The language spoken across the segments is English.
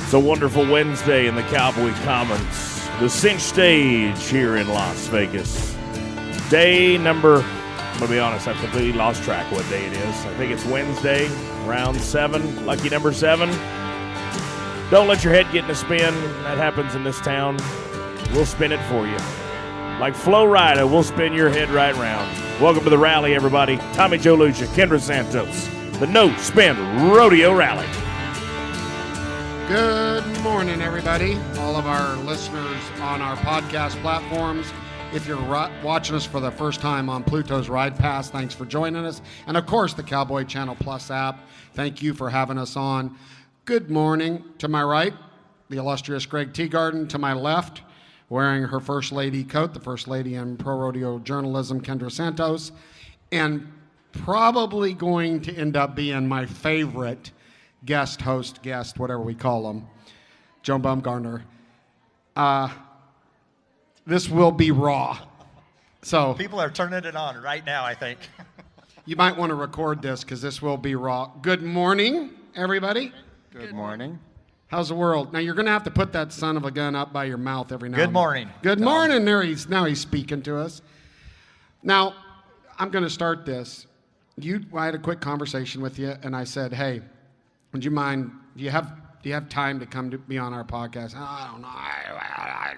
It's a wonderful Wednesday in the Cowboy Commons, the cinch stage here in Las Vegas. Day number, I'm going to be honest, I've completely lost track what day it is. I think it's Wednesday, round 7, lucky number 7. Don't let your head get in a spin. That happens in this town. We'll spin it for you. Like Flo Rida, we'll spin your head right round. Welcome to the rally, everybody. Tommy Joe Lucia, Kendra Santos, the No Spin Rodeo Rally. Good morning, everybody. All of our listeners on our podcast platforms. If you're watching us for the first time on Pluto's Ride Pass, thanks for joining us. And, of course, the Cowboy Channel Plus app. Thank you for having us on. Good morning. To my right, the illustrious Greg Teagarden. To my left, wearing her First Lady coat, the First Lady in pro rodeo journalism, Kendra Santos. And probably going to end up being my favorite guest, whatever we call them, Joe Baumgartner. This will be raw. So people are turning it on right now, I think. You might want to record this because this will be raw. Good morning, everybody. Good morning. How's the world? Now you're going to have to put that son of a gun up by your mouth every now Good and then. morning. Good morning. There now he's speaking to us. Now, I'm going to start this. I had a quick conversation with you, and I said, hey, would you mind, do you have time to come to be on our podcast? I don't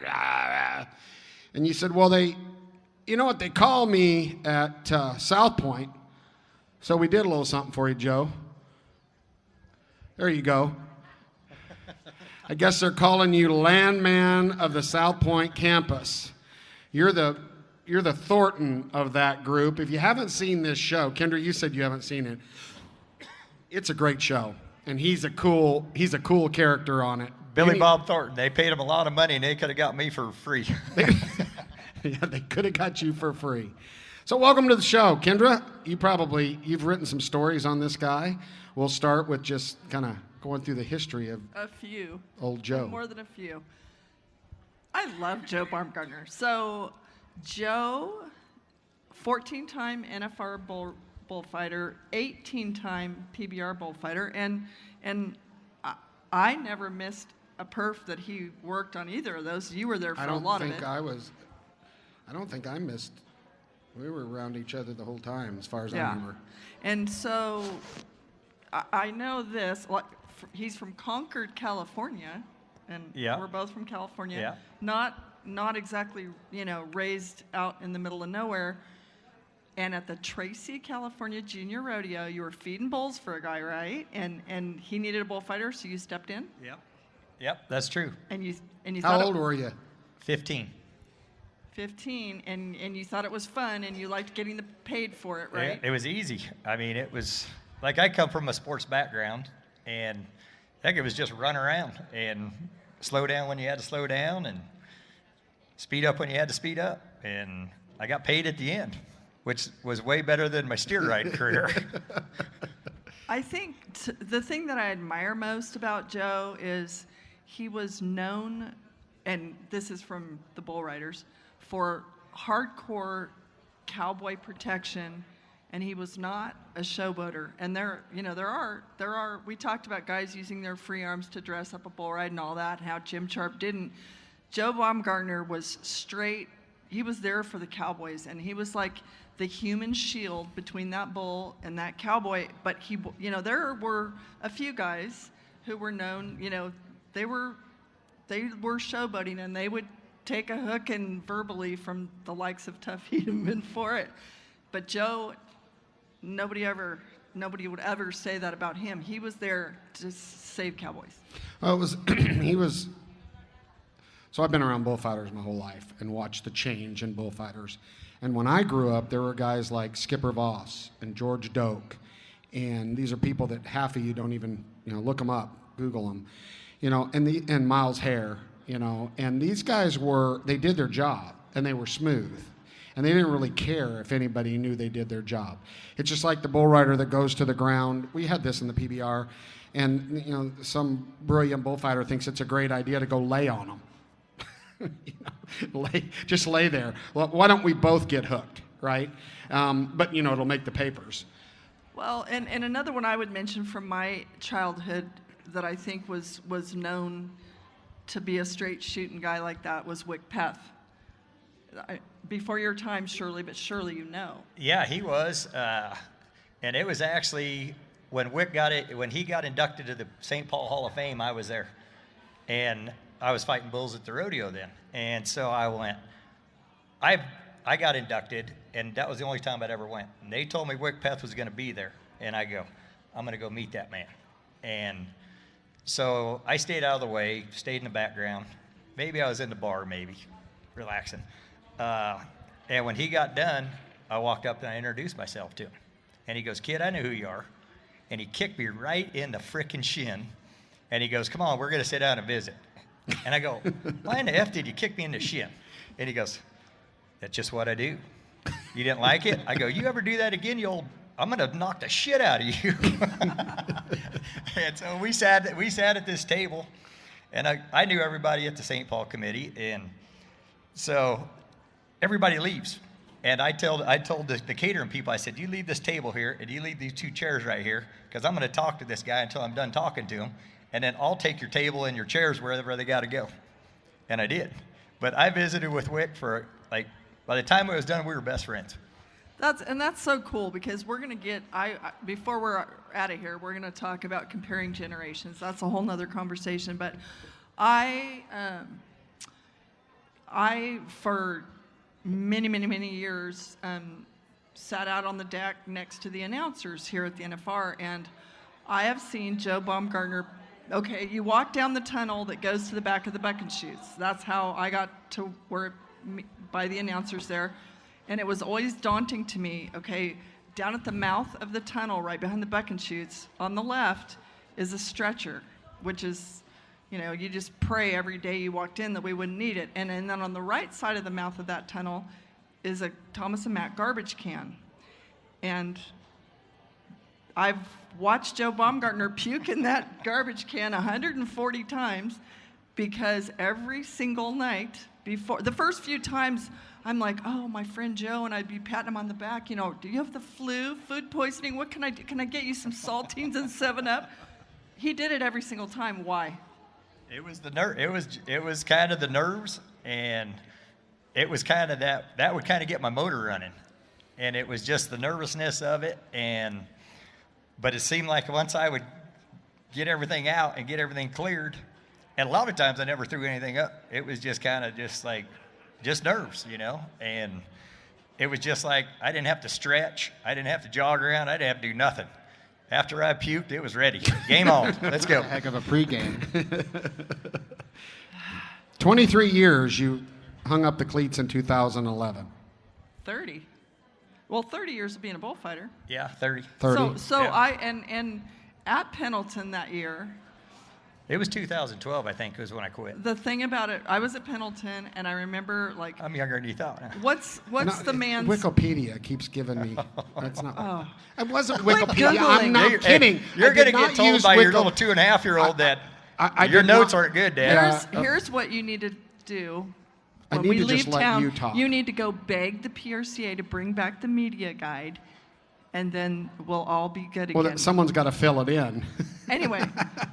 know. And you said, well, you know what, they call me at South Point, so we did a little something for you, Joe. There you go. I guess they're calling you landman of the South Point campus. You're the Thornton of that group. If you haven't seen this show, Kendra, you said you haven't seen it. It's a great show. And he's a cool character on it. Billy Bob Thornton. They paid him a lot of money, and they could have got me for free. Yeah, they could have got you for free. So welcome to the show. Kendra, you've written some stories on this guy. We'll start with just kind of going through the history of a few. Old Joe. More than a few. I love Joe Baumgartner. So Joe, 14-time NFR bullfighter, 18-time PBR bullfighter, and I never missed a perf that he worked on either of those. You were there for a lot of it. I don't think I missed. We were around each other the whole time, as far as I remember. And so I know this. He's from Concord, California, and we're both from California. Yeah. Not exactly, raised out in the middle of nowhere. And at the Tracy, California Junior Rodeo, you were feeding bulls for a guy, right? And he needed a bullfighter, so you stepped in? Yep, that's true. And you How old were you? 15. 15, and you thought it was fun, and you liked getting paid for it, right? It was easy. I mean, it was like I come from a sports background, and I think it was just run around and slow down when you had to slow down and speed up when you had to speed up. And I got paid at the end, which was way better than my steer ride career. I think the thing that I admire most about Joe is he was known, and this is from the bull riders, for hardcore cowboy protection, and he was not a showboater. And there are, we talked about guys using their free arms to dress up a bull ride and all that, and how Jim Sharp didn't. Joe Baumgartner was straight. He was there for the cowboys, and he was like the human shield between that bull and that cowboy. But there were a few guys who were known, they were showboating, and they would take a hook and verbally from the likes of Tough Hedeman for it. But Joe, nobody would ever say that about him. He was there to save cowboys. Well, So I've been around bullfighters my whole life and watched the change in bullfighters. And when I grew up, there were guys like Skipper Voss and George Doak. And these are people that half of you don't even, look them up, Google them. And Miles Hare, and these guys they did their job, and they were smooth. And they didn't really care if anybody knew they did their job. It's just like the bull rider that goes to the ground. We had this in the PBR, and some brilliant bullfighter thinks it's a great idea to go lay on them. Just lay there. Well, why don't we both get hooked, right? But it'll make the papers. Well, and another one I would mention from my childhood that I think was known to be a straight shooting guy like that was Wick Peth. Before your time, surely, but surely you know. Yeah, he was. And it was actually when when he got inducted to the St. Paul Hall of Fame, I was there. And I was fighting bulls at the rodeo then. And so I went. I got inducted, and that was the only time I'd ever went. And they told me Wick Peth was going to be there. And I go, I'm going to go meet that man. And so I stayed out of the way, stayed in the background. Maybe I was in the bar, relaxing. And when he got done, I walked up and I introduced myself to him. And he goes, kid, I know who you are. And he kicked me right in the frickin' shin. And he goes, come on, we're going to sit down and visit. And I go, why in the F did you kick me in the shin? And he goes, that's just what I do. You didn't like it? I go, you ever do that again, I'm going to knock the shit out of you. And so we sat at this table, and I knew everybody at the St. Paul committee. And so everybody leaves. And I told the catering people, I said, you leave this table here, and you leave these 2 chairs right here, because I'm going to talk to this guy until I'm done talking to him. And then I'll take your table and your chairs wherever they got to go. And I did. But I visited with Wick for, by the time it was done, we were best friends. That's so cool, because we're going to get, before we're out of here, we're going to talk about comparing generations. That's a whole nother conversation. But I for many years, sat out on the deck next to the announcers here at the NFR, and I have seen Joe Baumgartner. Okay, you walk down the tunnel that goes to the back of the buck and shoots. That's how I got to where by the announcers there, and it was always daunting to me. Okay, down at the mouth of the tunnel, right behind the buck and shoots, on the left is a stretcher, which is, you just pray every day you walked in that we wouldn't need it. And then on the right side of the mouth of that tunnel is a Thomas and Mack garbage can. And I've watched Joe Baumgartner puke in that garbage can 140 times, because every single night before, the first few times, I'm like, oh, my friend Joe, and I'd be patting him on the back, do you have the flu, food poisoning? What can I do? Can I get you some saltines and 7-Up? He did it every single time. Why? It was the nerve. It was kind of the nerves, and it was kind of that would kind of get my motor running, and it was just the nervousness of it. But it seemed like once I would get everything out and get everything cleared, and a lot of times I never threw anything up. It was just kind of just nerves, and it was just like I didn't have to stretch, I didn't have to jog around, I didn't have to do nothing. After I puked, it was ready. Game on. Let's go. Heck of a pregame. 23 years, you hung up the cleats in 2011. 30. Well, 30 years of being a bullfighter. Yeah, 30. 30. So yeah. And at Pendleton that year. It was 2012, I think, was when I quit. The thing about it, I was at Pendleton, and I remember, I'm younger than you thought. What's the man's... Wikipedia keeps giving me... That's not... Oh. It wasn't Quit Wikipedia. Googling. I'm not kidding. You're going to get told by your little 2.5-year-old that your notes aren't good, Dad. Here's what you need to do. I When need we to leave just let town, you talk. you need to go beg the PRCA to bring back the media guide, and then we'll all be good again. Well, someone's got to fill it in. Anyway,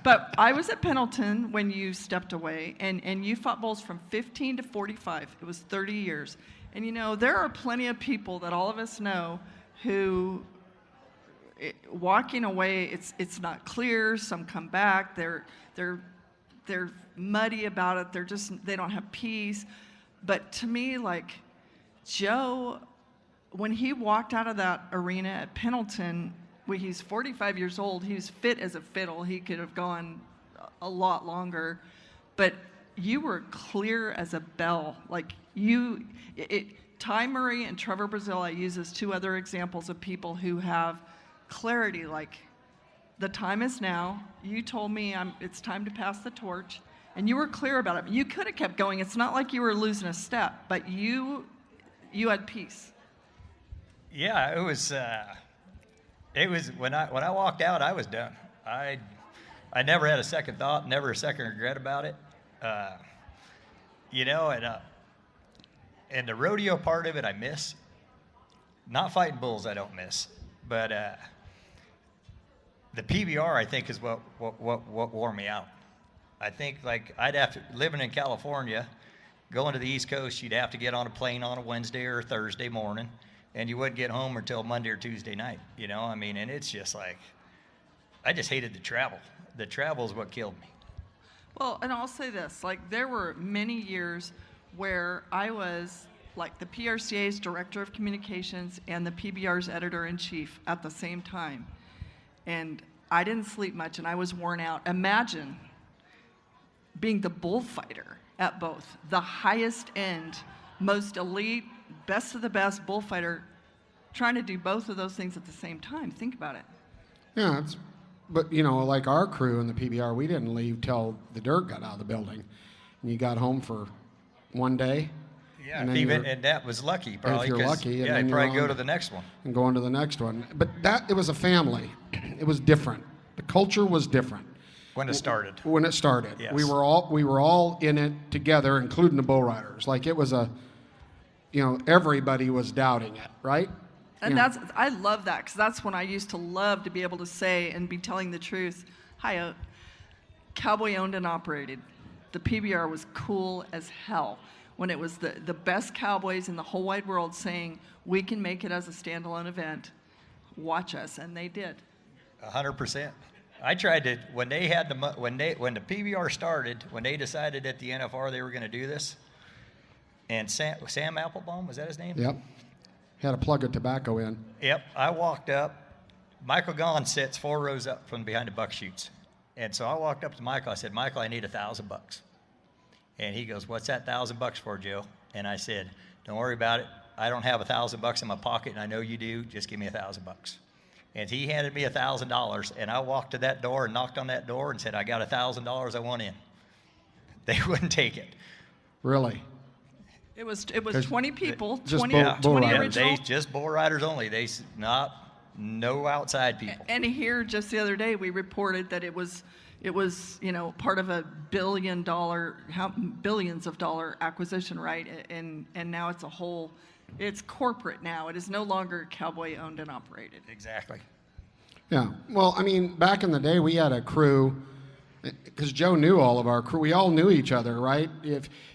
but I was at Pendleton when you stepped away, and you fought bulls from 15 to 45. It was 30 years. And there are plenty of people that all of us know who, walking away, it's not clear. Some come back. They're muddy about it. They don't have peace. But to me, Joe, when he walked out of that arena at Pendleton, he's 45 years old. He was fit as a fiddle. He could have gone a lot longer. But you were clear as a bell. Ty Murray and Trevor Brazil, I use as 2 other examples of people who have clarity. The time is now. You told me it's time to pass the torch. And you were clear about it. You could have kept going. It's not like you were losing a step, but you had peace. Yeah, it was when I walked out, I was done. I never had a second thought, never a second regret about it. And the rodeo part of it I miss. Not fighting bulls I don't miss, but the PBR, I think, is what wore me out. I think, like, I'd have to, living in California, going to the East Coast, you'd have to get on a plane on a Wednesday or Thursday morning, and you wouldn't get home until Monday or Tuesday night, you know? I mean, and it's just like, I just hated the travel. The travel is what killed me. Well, and I'll say this, like, there were many years where I was like the PRCA's director of communications and the PBR's editor-in-chief at the same time. And I didn't sleep much, and I was worn out. Imagine being the bullfighter at both, the highest end, most elite, best of the best bullfighter, trying to do both of those things at the same time. Think about it. Yeah, but you know, like our crew in the PBR, we didn't leave till the dirt got out of the building, and you got home for one day. Yeah, and that was lucky, probably. If you're lucky, yeah, you'd probably go to the next one. And go on to the next one. But it was a family. It was different. The culture was different. When it started. When it started. Yes. We were all in it together, including the bull riders. Like it was everybody was doubting it, right? And I love that, because that's when I used to love to be able to say and be telling the truth. Hi, Cowboy owned and operated. The PBR was cool as hell when it was the best cowboys in the whole wide world saying, we can make it as a standalone event. Watch us, and they did. 100%. I tried to, when the PBR started, when they decided at the NFR they were going to do this, and Sam Applebaum, was that his name? Yep. Had a plug of tobacco in. Yep. I walked up. Michael Gahn sits 4 rows up from behind the buck chutes. And so I walked up to Michael. I said, Michael, I need $1,000. And he goes, what's that $1,000 for, Joe? And I said, don't worry about it. I don't have $1,000 in my pocket, and I know you do. Just give me $1,000. And he handed me $1,000, and I walked to that door and knocked on that door and said, I got $1,000 I want in. They wouldn't take it. Really? It was 20 people, just 20 bull riders. original. They just bull riders only. No outside people. And here, just the other day, we reported that it was part of a billions of dollar acquisition, right? And now it's corporate now. It is no longer Cowboy owned and operated. Exactly. Yeah. Well, I mean, back in the day, we had a crew, because Joe knew all of our crew. We all knew each other, right?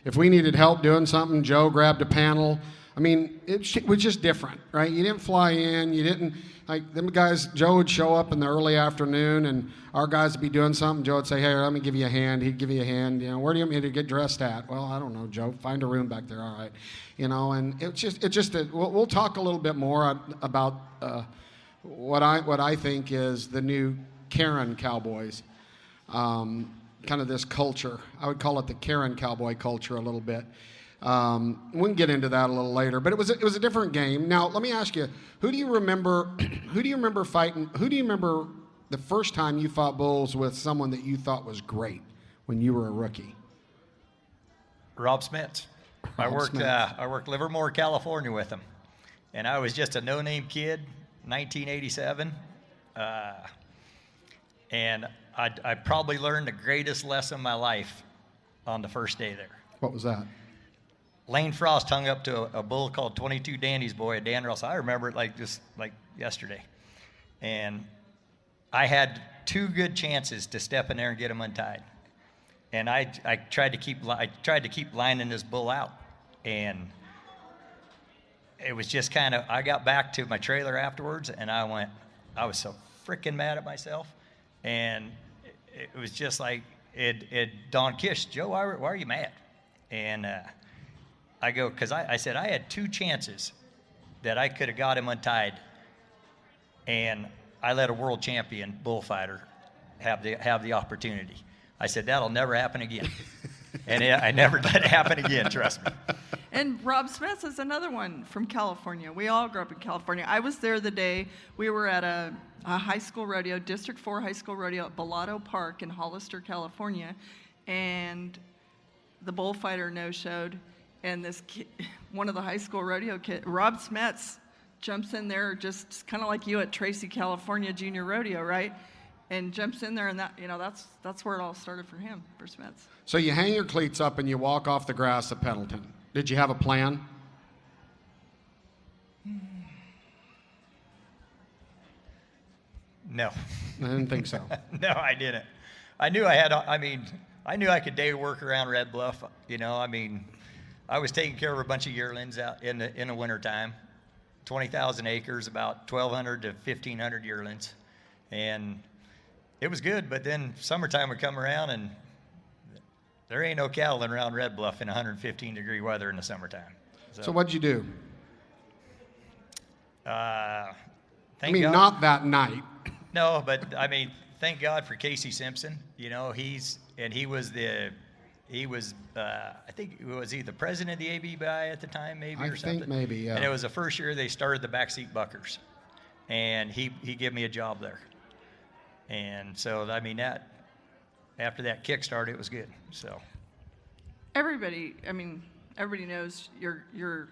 If we needed help doing something, Joe grabbed a panel. I mean, it was just different, right? You didn't fly in. You didn't, like, them guys, Joe would show up in the early afternoon, and our guys would be doing something. Joe would say, hey, let me give you a hand. He'd give you a hand. Where do you want me to get dressed at? Well, I don't know, Joe. Find a room back there. All right. And we'll talk a little bit more about what I think is the new Karen Cowboys. Kind of this culture. I would call it the Karen Cowboy culture a little bit. We can get into that a little later, but it was a different game. Now, let me ask you, who do you remember fighting? Who do you remember the first time you fought bulls with someone that you thought was great when you were a rookie? Rob Smith. I worked Livermore, California with him, and I was just a no-name kid, 1987, and I probably learned the greatest lesson of my life on the first day there. What was that? Lane Frost hung up to a bull called 22 Danny's Boy at Dan Russell. I remember it like yesterday. And I had 2 good chances to step in there and get him untied. And I tried to keep lining this bull out. And it was just kind of, I got back to my trailer afterwards, and I was so freaking mad at myself. And it was just like, Don Kish, Joe, why are you mad? And I go, because I said I had 2 chances that I could have got him untied, and I let a world champion bullfighter have the opportunity. I said, that'll never happen again. And I never let it happen again, trust me. And Rob Smith is another one from California. We all grew up in California. I was there the day we were at a high school rodeo, District 4 high school rodeo at Bellotto Park in Hollister, California, and the bullfighter no-showed. And this kid, one of the high school rodeo kids, Rob Smets, jumps in there just kind of like you at Tracy, California Junior Rodeo, right? And jumps in there, and that's where it all started for him, for Smets. So you hang your cleats up and you walk off the grass at Pendleton. Did you have a plan? No. I didn't think so. No, I didn't. I knew I could day work around Red Bluff. I was taking care of a bunch of yearlings out in the wintertime. 20,000 acres, about 1,200 to 1,500 yearlings. And it was good, but then summertime would come around and there ain't no cattle around Red Bluff in 115-degree weather in the summertime. So what'd you do? Thank God. Not that night. No, but thank God for Casey Simpson. He was I think was he the president of the ABI at the time, maybe, or something? I think maybe, yeah. And it was the first year they started the backseat buckers, and he gave me a job there. And so that after that kickstart, it was good. So Everybody knows you're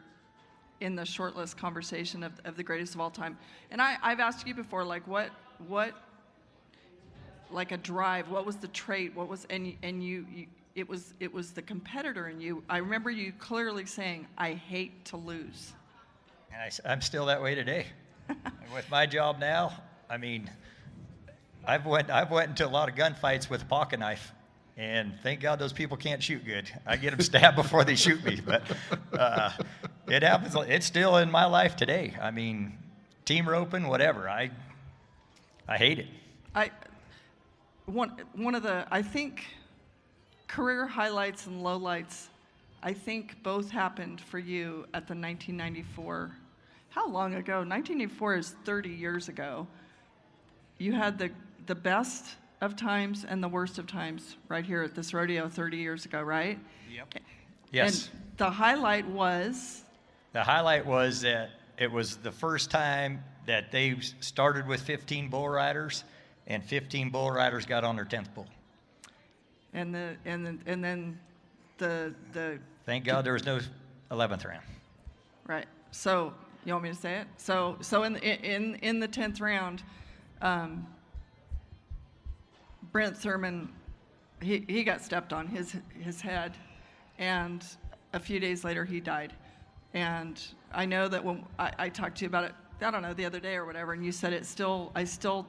in the shortlist conversation of the greatest of all time. And I've asked you before, like what like a drive, what was the trait, what was and you it was the competitor in you. I remember you clearly saying, I hate to lose. And I'm still that way today. With my job now, I've went into a lot of gunfights with a pocket knife, and thank God those people can't shoot good. I get them stabbed before they shoot me, but it happens. It's still in my life today. Team roping, whatever. I hate it. One of the, I think, career highlights and lowlights, I think both happened for you at the 1994. How long ago? 1984 is 30 years ago. You had the best of times and the worst of times right here at this rodeo 30 years ago, right? Yep. Yes. And the highlight was? The highlight was that it was the first time that they started with 15 bull riders, and 15 bull riders got on their 10th bull. And then the Thank God there was no 11th round. Right. So you want me to say it? So in the 10th round, Brent Thurman, he got stepped on his head, and a few days later he died. And I know that when I talked to you about it, I don't know, the other day or whatever, and you said I still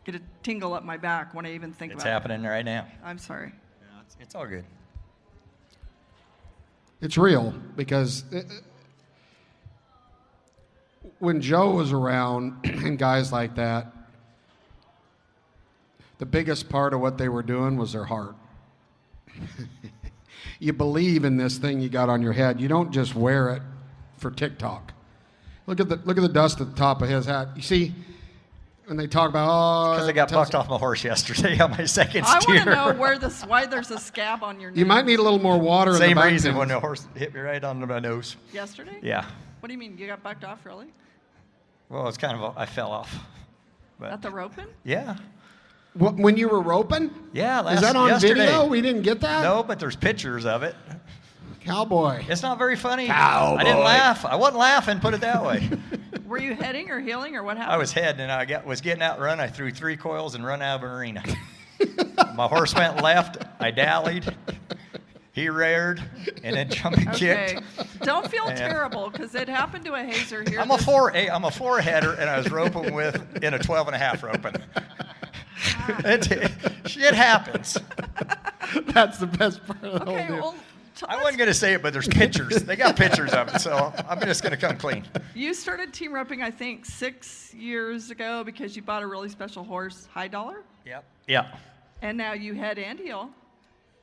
get a tingle up my back when I even think about it. It's happening right now. I'm sorry. No, it's all good. It's real because when Joe was around and guys like that, the biggest part of what they were doing was their heart. You believe in this thing you got on your head. You don't just wear it for TikTok. Look at the dust at the top of his hat. You see, when they talk about because I got bucked off my horse yesterday on my second I steer. want to know why there's a scab on your nose. You might need a little more water. Same in the back reason end. when the horse hit me right on my nose. Yesterday? Yeah. What do you mean? You got bucked off, really? Well, it's kind of I fell off. But, At the roping? yeah. When you were roping? Yeah. Is that on yesterday. video? We didn't get that? No, but there's pictures of it. Cowboy. It's not very funny. Cowboy. I didn't laugh. I wasn't laughing, put it that way. Were you heading or heeling or what happened? I was heading, and I was getting out run. I threw 3 coils and run out of an arena. My horse went left. I dallied. He reared, and then jumping Okay. kicked. Don't feel And- terrible, because it happened to a hazer here. I'm a four-header, and I was roping in a 12.5 roping. Shit happens. That's the best part of the Okay, whole deal. well, I wasn't going to say it, but there's pictures. They got pictures of it, so I'm just going to come clean. you started team roping, I think, 6 years ago because you bought a really special horse, High Dollar, Yep. Yep. and now you head and heel.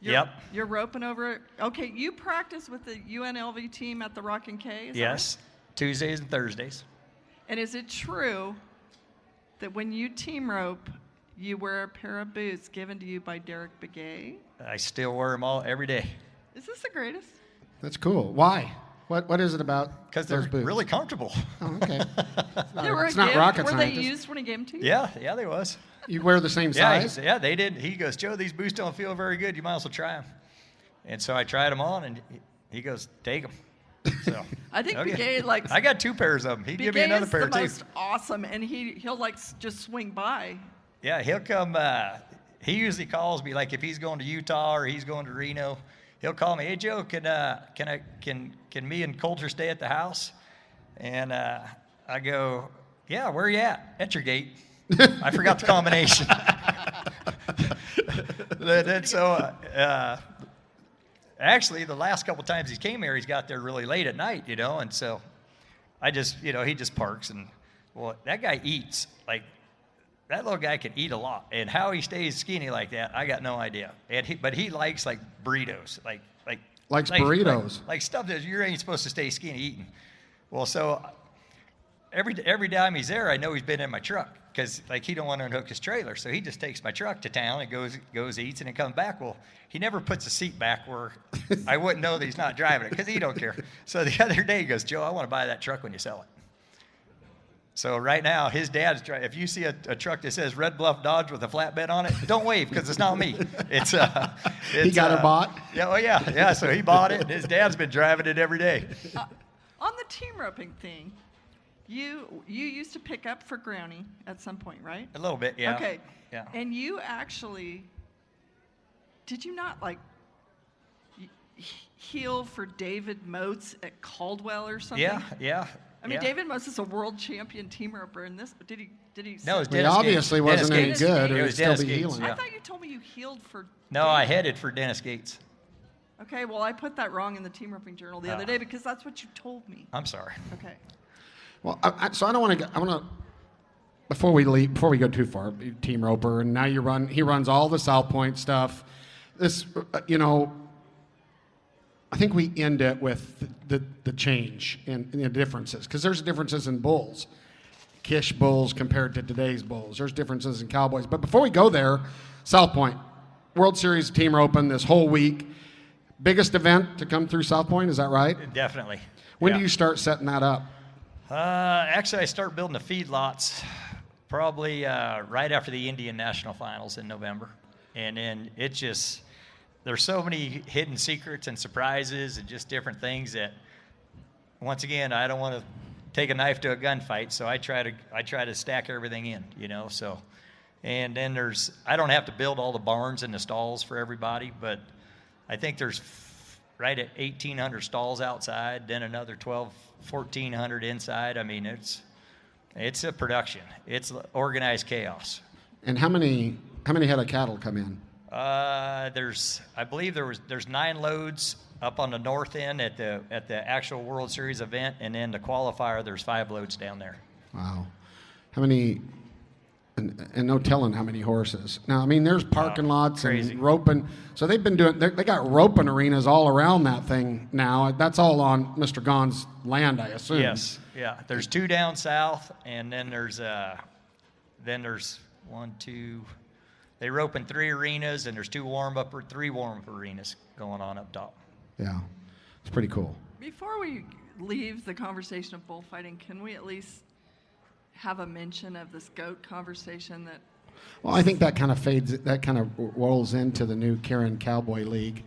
Yep. You're roping over. Okay, you practice with the UNLV team at the Rock and K. Is that Yes. Tuesdays and Thursdays. right? And is it true that when you team rope, you wear a pair of boots given to you by Derek Begay? I still wear them all every day Is this the greatest? That's cool. Why? What is it about because those they're boots? really comfortable. Oh, okay. They were It's a not gift. rocket Were science. they used when he gave them to you? Yeah, they was. You wear the same Yeah, size? yeah, they did. He goes, Joe, these boots don't feel very good. You might as well try them. And so I tried them on, and he goes, take them. So I think okay. Begay likes. I got 2 pairs of them. He'd give me Begay another is pair the too. most awesome, and he'll like just swing by. Yeah, he'll come. He usually calls me like if he's going to Utah or he's going to Reno. He'll call me. Hey Joe, can me and Coulter stay at the house? And I go, yeah. Where you at? At your gate. I forgot the combination. And so, actually, the last couple times he came here, he's got there really late at night, and so I just, he just parks. And, well, that guy eats. Like, that little guy can eat a lot. And how he stays skinny like that, I got no idea. But he likes, like, burritos. Likes burritos. Like stuff that you ain't supposed to stay skinny eating. Well, so every time he's there, I know he's been in my truck because, like, he don't want to unhook his trailer. So he just takes my truck to town and goes eats, and then comes back. Well, he never puts the seat back where I wouldn't know that he's not driving it because he don't care. So the other day he goes, Joe, I want to buy that truck when you sell it. So right now, his dad's driving. If you see a truck that says Red Bluff Dodge with a flatbed on it, don't wave because it's not me. It's he got it bought? Yeah, oh yeah. So he bought it, and his dad's been driving it every day. On the team roping thing, you used to pick up for Groundy at some point, right? A little bit, yeah. Okay. Yeah. And you actually, did you not heel for David Moats at Caldwell or something? Yeah. I mean, David Moats is a world champion team roper, and this did he? No, it was He Dennis obviously Gates. wasn't Dennis any Gates. good, or It he'd was still Dennis be Gates, healing. yeah. I thought you told me you healed for. No, I headed for Dennis Gates. Okay, well, I put that wrong in the team roping journal the other day because that's what you told me. I'm sorry. Okay. Well, so I don't want to. I want to. Before we go too far, team roper, and now he runs all the South Point stuff. This, I think we end it with the change and the differences, because there's differences in bulls, Kish bulls compared to today's bulls. There's differences in cowboys. But before we go there, South Point, World Series team roping this whole week. Biggest event to come through South Point, is that right? Definitely. When do you start setting that up? Actually, I start building the feedlots probably right after the Indian National Finals in November. And then there's so many hidden secrets and surprises and just different things that, once again, I don't want to take a knife to a gunfight, so I try to stack everything in, so. And then I don't have to build all the barns and the stalls for everybody, but I think there's right at 1,800 stalls outside, then another 1,400 inside. I mean, it's a production. It's organized chaos. And how many head of cattle come in? I believe there's 9 loads up on the north end at the actual World Series event, and then the qualifier there's 5 loads down there. Wow. How many? And no telling how many horses. Now, I mean, there's parking lots crazy. And roping. So they've been doing. They got roping arenas all around that thing now. That's all on Mr. Gaughan's land, I assume. Yes. Yeah. There's 2 down south, and then there's 1, 2. They rope in 3 arenas, and there's 3 warm-up arenas going on up top. Yeah, it's pretty cool. Before we leave the conversation of bullfighting, can we at least have a mention of this goat conversation that? Well, I think that kind of fades. That kind of rolls into the new Karen Cowboy League,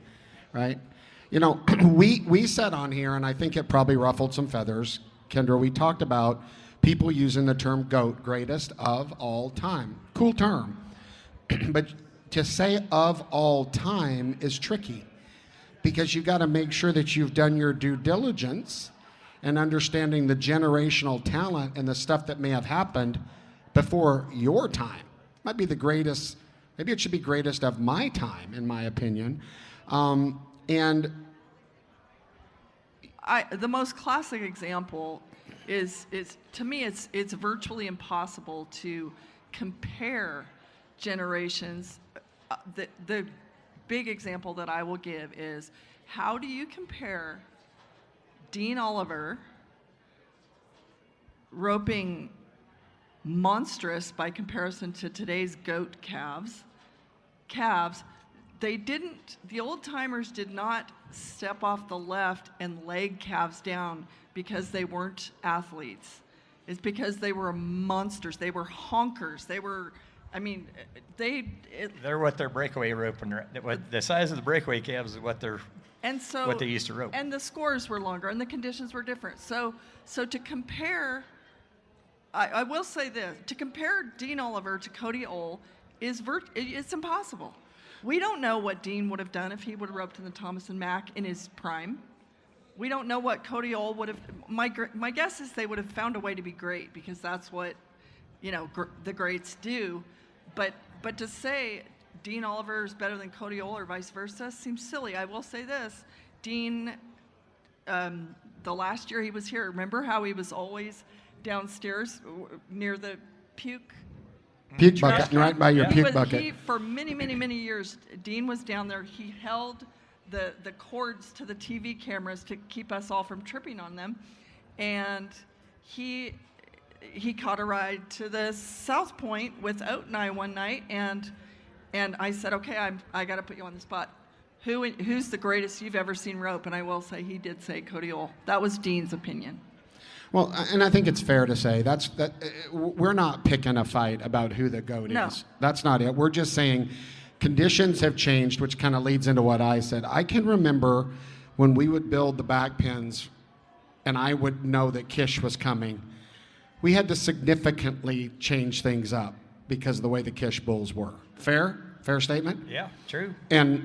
right? We said on here, and I think it probably ruffled some feathers. Kendra, we talked about people using the term GOAT, greatest of all time. Cool term. But to say of all time is tricky, because you got to make sure that you've done your due diligence and understanding the generational talent and the stuff that may have happened before your time. Might be the greatest, maybe it should be greatest of my time, in my opinion. The most classic example is to me, it's virtually impossible to compare generations. The big example that I will give is, how do you compare Dean Oliver roping monstrous by comparison to today's goat calves? The old timers did not step off the left and leg calves down because they weren't athletes. It's because they were monsters. They were honkers. They're what their breakaway roping. The size of the breakaway calves is what they used to rope. And the scores were longer, and the conditions were different. So to compare, I will say this: to compare Dean Oliver to Cody Ohl it's impossible. We don't know what Dean would have done if he would have roped in the Thomas and Mack in his prime. We don't know what Cody Ohl would have. My guess is they would have found a way to be great, because that's what the greats do. But to say Dean Oliver is better than Cody Ole or vice versa seems silly. I will say this. Dean, the last year he was here, remember how he was always downstairs near the puke bucket, right by your puke bucket. For many, many, many years, Dean was down there. He held the cords to the TV cameras to keep us all from tripping on them. And he caught a ride to the South Point with Oat and I one night, and I said, okay, I got to put you on the spot. Who's the greatest you've ever seen rope? And I will say he did say Cody Ole. That was Dean's opinion. Well, and I think it's fair to say that we're not picking a fight about who the GOAT is. That's not it. We're just saying conditions have changed, which kind of leads into what I said. I can remember when we would build the back pins and I would know that Kish was coming, we had to significantly change things up because of the way the Kish bulls were. Fair statement? Yeah, true. And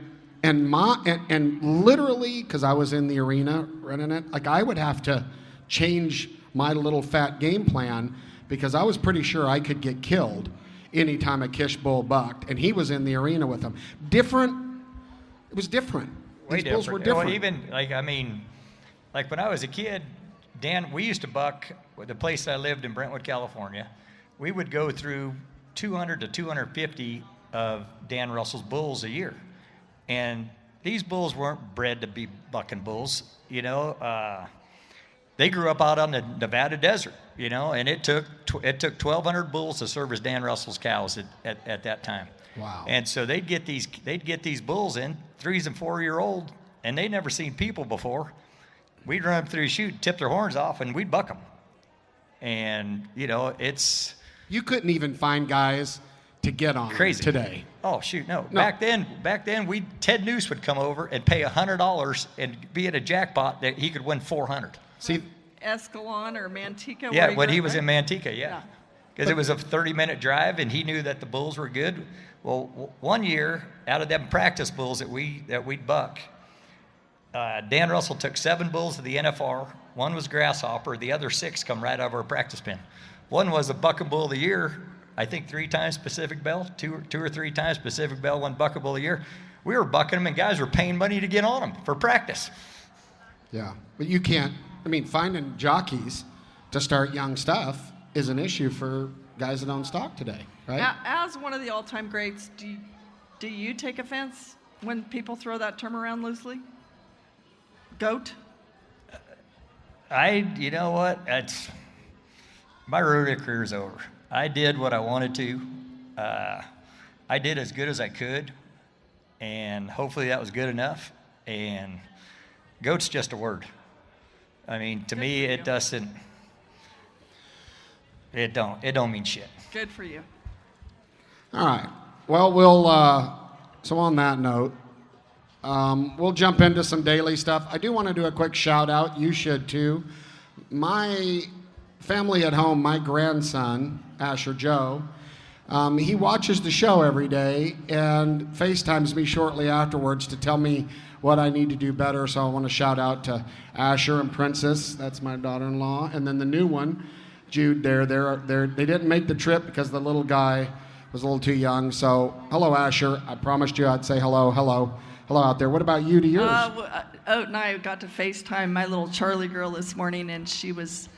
literally, because I was in the arena running it, like I would have to change my little fat game plan because I was pretty sure I could get killed anytime a Kish bull bucked, and he was in the arena with them. Different. It was different. Way These bulls different. were different. Well, even like when I was a kid, Dan, we used to buck the place that I lived in Brentwood, California. We would go through 200 to 250 of Dan Russell's bulls a year. And these bulls weren't bred to be bucking bulls, They grew up out on the Nevada desert, and it took 1,200 bulls to serve as Dan Russell's cows at that time. Wow. And so they'd get these bulls in, 3 and 4-year-old, and they'd never seen people before. We'd run up through the chute, tip their horns off, and we'd buck them. And it's you couldn't even find guys to get on crazy today. Oh shoot, no. Back then, Ted Noose would come over and pay $100 and be at a jackpot that he could win 400. See, Escalon or Manteca? Yeah, when he was in Manteca, yeah. Because it was a 30-minute drive, and he knew that the bulls were good. Well, one year, out of them practice bulls that we'd buck, Dan Russell took 7 bulls to the NFR. One was Grasshopper. The other 6 come right out of our practice pen. One was a bucking bull of the year, I think 3 times Pacific Bell, two or 3 times Pacific Bell, one bucking bull of the year. We were bucking them, and guys were paying money to get on them for practice. Yeah, but you can't. Finding jockeys to start young stuff is an issue for guys that own stock today, right? As one of the all-time greats, do you take offense when people throw that term around loosely? GOAT? You know what? My rodeo career is over. I did what I wanted to. I did as good as I could, and hopefully that was good enough. And GOAT's just a word. To me, it doesn't. It don't mean shit. Good for you. All right. Well, so on that note, we'll jump into some daily stuff. I do want to do a quick shout out. You should too. My family at home, my grandson, Asher Joe, he watches the show every day and FaceTimes me shortly afterwards to tell me what I need to do better. So I want to shout out to Asher and Princess. That's my daughter-in-law. And then the new one, Jude, they didn't make the trip because the little guy was a little too young. So hello, Asher. I promised you I'd say hello out there. What about you to yours? Oat and I got to FaceTime my little Charlie girl this morning, and she was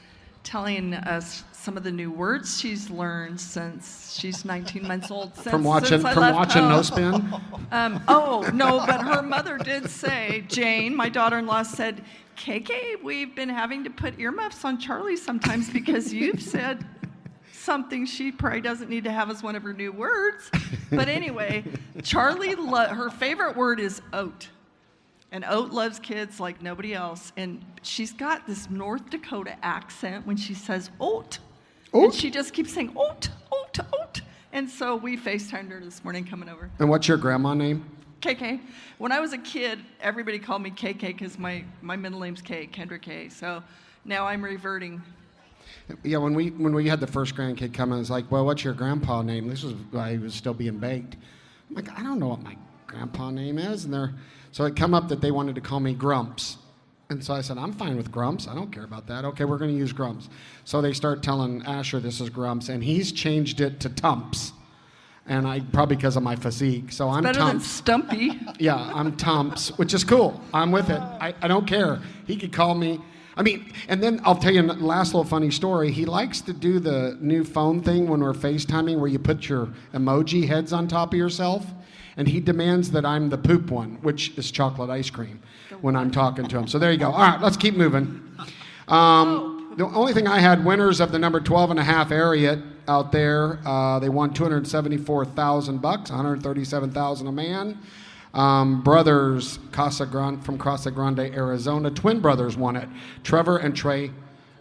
telling us some of the new words she's learned since she's 19 months old. From watching No Spin? No, but her mother did say, Jane, my daughter-in-law, said, KK, we've been having to put earmuffs on Charlie sometimes because you've said something she probably doesn't need to have as one of her new words. But anyway, Charlie, her favorite word is oat. And Oat loves kids like nobody else. And she's got this North Dakota accent when she says oat. And she just keeps saying oat, oat, oat. And so we FaceTimed her this morning coming over. And what's your grandma name? KK. When I was a kid, everybody called me KK because my middle name's Kay, Kendra Kay. So now I'm reverting. Yeah, when we had the first grandkid come, I was like, well, what's your grandpa name? This was while he was still being baked. I'm like, I don't know what my grandpa name is. So it come up that they wanted to call me Grumps. And so I said, I'm fine with grumps. I don't care about that. Okay, we're going to use grumps. So they start telling Asher this is grumps, and he's changed it to tumps. And I probably because of my physique. So I'm Better than tumps. Stumpy. Yeah, I'm tumps, which is cool. I'm with it. I don't care. He could call me. I mean, and then I'll tell you a last little funny story. He likes to do the new phone thing when we're FaceTiming where you put your emoji heads on top of yourself. And he demands that I'm the poop one, which is chocolate ice cream when I'm talking to him. So there you go. All right, let's keep moving. The only thing I had, winners of the number 12 and a half Ariat out there, they won $274,000, $137,000 a man. Brothers from Casa Grande, Arizona, twin brothers won it. Trevor and Trey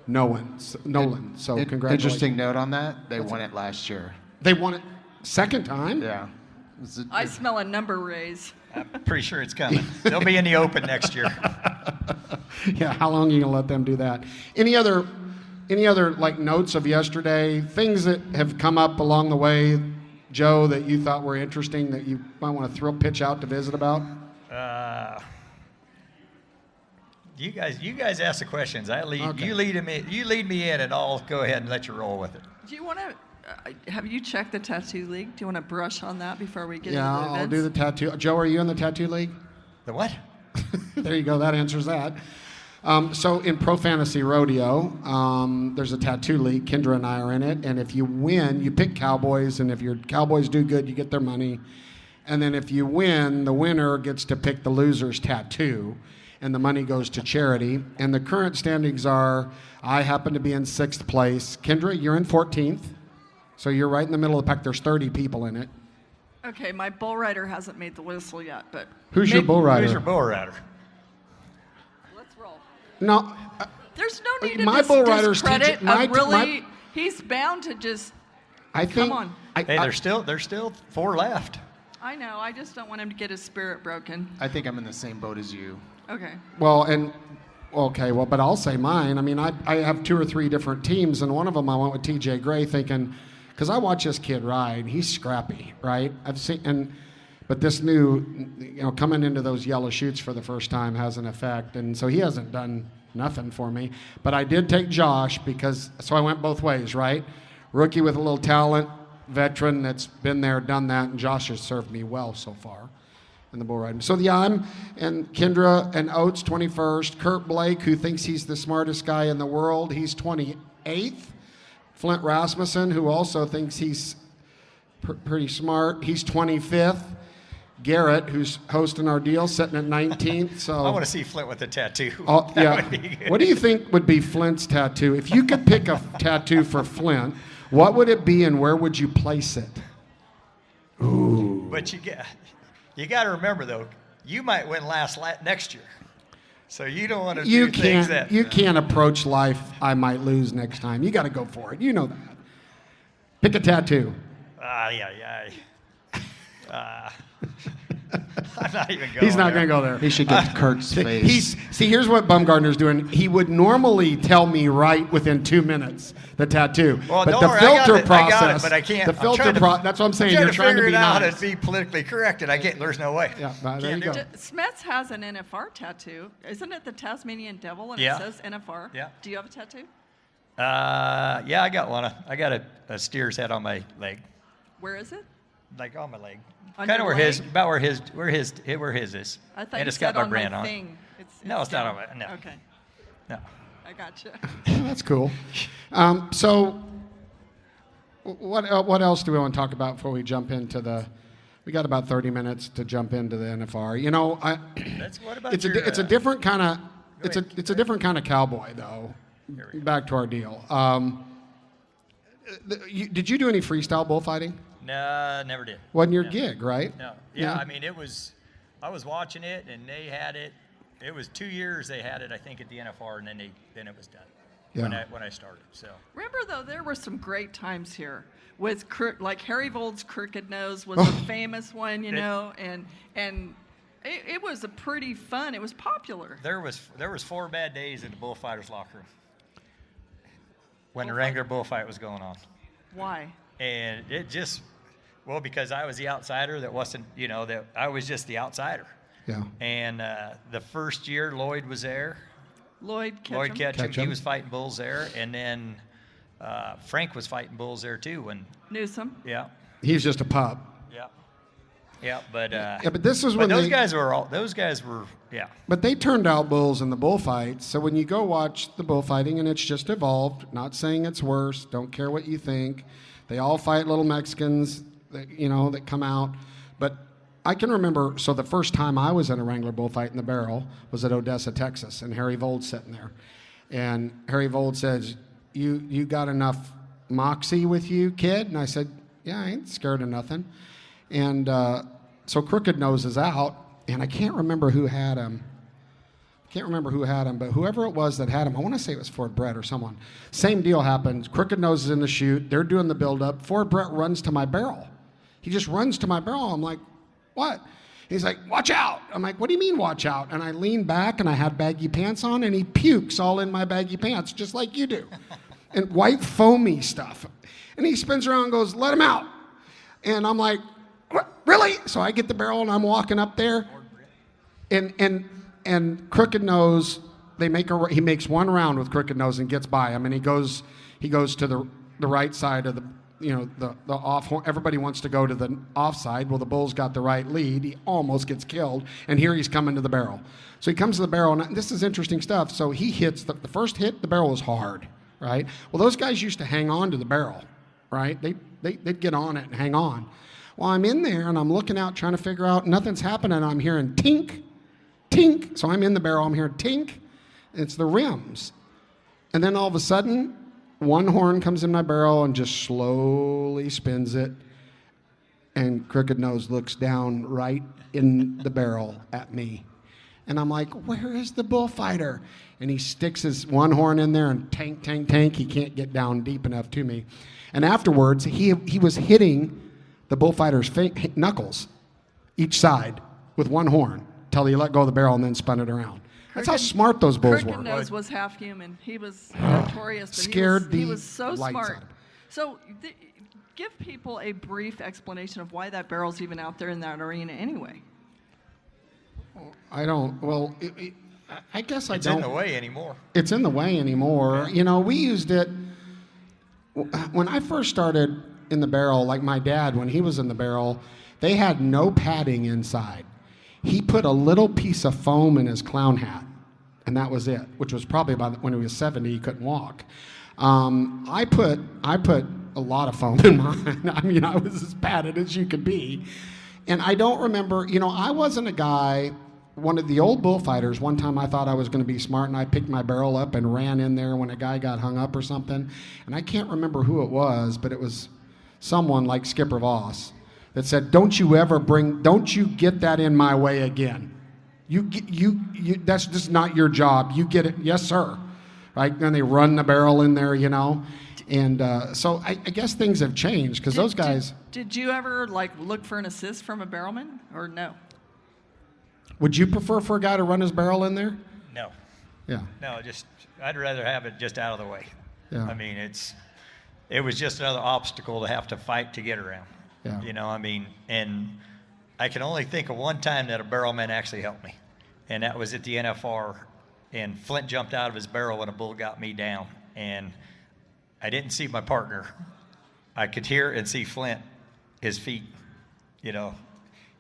Nolan. So congratulations. Interesting note on that, they won it last year. They won it second time? Yeah. I smell a number raise. I'm pretty sure it's coming. They'll be in the Open next year. Yeah, how long are you gonna let them do that? Any other like notes of yesterday? Things that have come up along the way, Joe, that you thought were interesting that you might want to pitch out to visit about? You guys ask the questions. Okay. You lead me in, and I'll go ahead and let you roll with it. Do you want to? Have you checked the Tattoo League? Do you want to brush on that before we get Yeah, into the events? I'll do the tattoo. Joe, are you in the tattoo league? The what? There you go. That answers that. So in Pro Fantasy Rodeo, there's a tattoo league. Kendra and I are in it. And if you win, you pick Cowboys. And if your Cowboys do good, you get their money. And then if you win, the winner gets to pick the loser's tattoo. And the money goes to charity. And the current standings are, I happen to be in 6th place. Kendra, you're in 14th. So you're right in the middle of the pack. There's 30 people in it. Okay, my bull rider hasn't made the whistle yet, but Who's your bull rider? Who's your bull rider? let's roll. No. There's no need to My bull rider's discredit teaching- a really. He's bound to just. I think. Come on. Hey, there's still 4 left. I know. I just don't want him to get his spirit broken. I think I'm in the same boat as you. Okay. But I'll say mine. I mean, I have 2 or 3 different teams, and one of them I went with TJ Gray thinking, because I watch this kid ride, he's scrappy, right? But this new, coming into those yellow chutes for the first time has an effect, and so he hasn't done nothing for me. But I did take Josh so I went both ways, right? Rookie with a little talent, veteran that's been there, done that, and Josh has served me well so far in the bull riding. So I'm and Kendra and Oates 21st. Kurt Blake, who thinks he's the smartest guy in the world, he's 28th. Flint Rasmussen, who also thinks he's pretty smart, he's 25th. Garrett, who's hosting our deal, sitting at 19th. So I want to see Flint with a tattoo. Oh, That yeah. would be good. What do you think would be Flint's tattoo? If you could pick a tattoo for Flint, what would it be and where would you place it? Ooh. But you got to remember though, you might win next year, so you don't want to do things that You can't approach life, I might lose next time. You got to go for it. You know that. Pick a tattoo. I'm not even going. He's not there. going to go there. He should get Kurt's face. Here's what Baumgartner's doing. He would normally tell me right within 2 minutes the tattoo, Well, but don't the worry, filter process. I got it, but I can't. The filter process. That's what I'm saying. I'm You're trying to figure be it out nice. and be politically correct, and I can't. There's no way. Yeah, there you Can't go. do it. Smets has an NFR tattoo. Isn't it the Tasmanian Devil and Yeah. it says NFR? Yeah. Do you have a tattoo? Yeah, I got one. I got a steer's head on my leg, Where is it? like on my leg. On Kind of your where leg? where his is. I thought and you it's said got my on brand my on it. thing. No, it's not on my. No. Okay, No. I gotcha. That's cool. So, what else do we want to talk about before we jump into the? We got about 30 minutes to jump into the NFR. You know, What about it's a different kind of it's a different kind of cowboy though. Back to our deal. Did you do any freestyle bullfighting? No, never did. Wasn't your No. gig, right? No. Yeah, I mean, I was watching it, and they had it. It was 2 years they had it, I think, at the NFR, and then it was done. Yeah. When I started. So. Remember though, there were some great times here with like Harry Vold's Crooked Nose was a famous one, and it was a pretty fun. It was popular. There was 4 bad days in the Bullfighter's locker room when the Wrangler bullfight was going on. Why? And it just, because I was the outsider that wasn't, that I was just the outsider. Yeah. And the first year Lloyd was there, Lloyd Ketchum. Lloyd Ketchum. He Ketchum. was fighting bulls there, and then Frank was fighting bulls there too. When Newsom. yeah, He's just a pup. yeah, but But this is when those they, guys were yeah. But they turned out bulls in the bullfights. So when you go watch the bullfighting, and it's just evolved, not saying it's worse, don't care what you think. They all fight little Mexicans, that come out. But I can remember, so the first time I was in a Wrangler bullfight in the barrel was at Odessa, Texas, and Harry Vold's sitting there. And Harry Vold says, you got enough moxie with you, kid? And I said, yeah, I ain't scared of nothing. And so Crooked Nose is out, and I can't remember who had him. But whoever it was that had him, I want to say it was Ford Brett or someone. Same deal happens. Crooked Nose is in the chute. They're doing the build-up. Ford Brett runs to my barrel. He just runs to my barrel. I'm like, what? He's like, watch out. I'm like, what do you mean watch out? And I lean back, and I had baggy pants on, and he pukes all in my baggy pants, just like you do. And white foamy stuff. And he spins around and goes, let him out. And I'm like, what? Really? So I get the barrel and I'm walking up there, and Crooked Nose, he makes one round with Crooked Nose and gets by him, and he goes to the right side of the off. Everybody wants to go to the offside. Well, the bull's got the right lead. He almost gets killed, and here he's coming to the barrel. So he comes to the barrel, and this is interesting stuff. So he hits the first hit. The barrel was hard, right? Well, those guys used to hang on to the barrel, right? They'd get on it and hang on. Well, I'm in there, and I'm looking out, trying to figure out, nothing's happening. I'm hearing tink, tink. So I'm in the barrel. I'm hearing tink. It's the rims. And then all of a sudden, one horn comes in my barrel and just slowly spins it. And Crooked Nose looks down right in the barrel at me. And I'm like, where is the bullfighter? And he sticks his one horn in there and tank, tank, tank. He can't get down deep enough to me. And afterwards, he was hitting the bullfighter's knuckles each side with one horn till he let go of the barrel and then spun it around. That's how smart those bulls were. Crooked Nose was half human. He was notorious, but Scared he was so the lights smart. out of him. So give people a brief explanation of why that barrel's even out there in that arena anyway. I don't. Well, I guess I don't. It's in the way anymore. It's in the way anymore. We used it when I first started in the barrel, like my dad, when he was in the barrel, they had no padding inside. He put a little piece of foam in his clown hat, and that was it, which was probably when he was 70, he couldn't walk. I put a lot of foam in mine. I mean, I was as padded as you could be. And I don't remember, I wasn't a guy, one of the old bullfighters, one time I thought I was going to be smart, and I picked my barrel up and ran in there when a guy got hung up or something. And I can't remember who it was, but it was someone like Skipper Voss that said, don't you get that in my way again. That's just not your job. You get it. Yes, sir. Right? And they run the barrel in there, And so I guess things have changed because those guys. Did you ever look for an assist from a barrelman or no? Would you prefer for a guy to run his barrel in there? No. Yeah. No, I'd rather have it just out of the way. Yeah. I mean, it was just another obstacle to have to fight to get around. Yeah. And I can only think of one time that a barrelman actually helped me, and that was at the NFR, and Flint jumped out of his barrel when a bull got me down, and I didn't see my partner. I could hear and see Flint, his feet,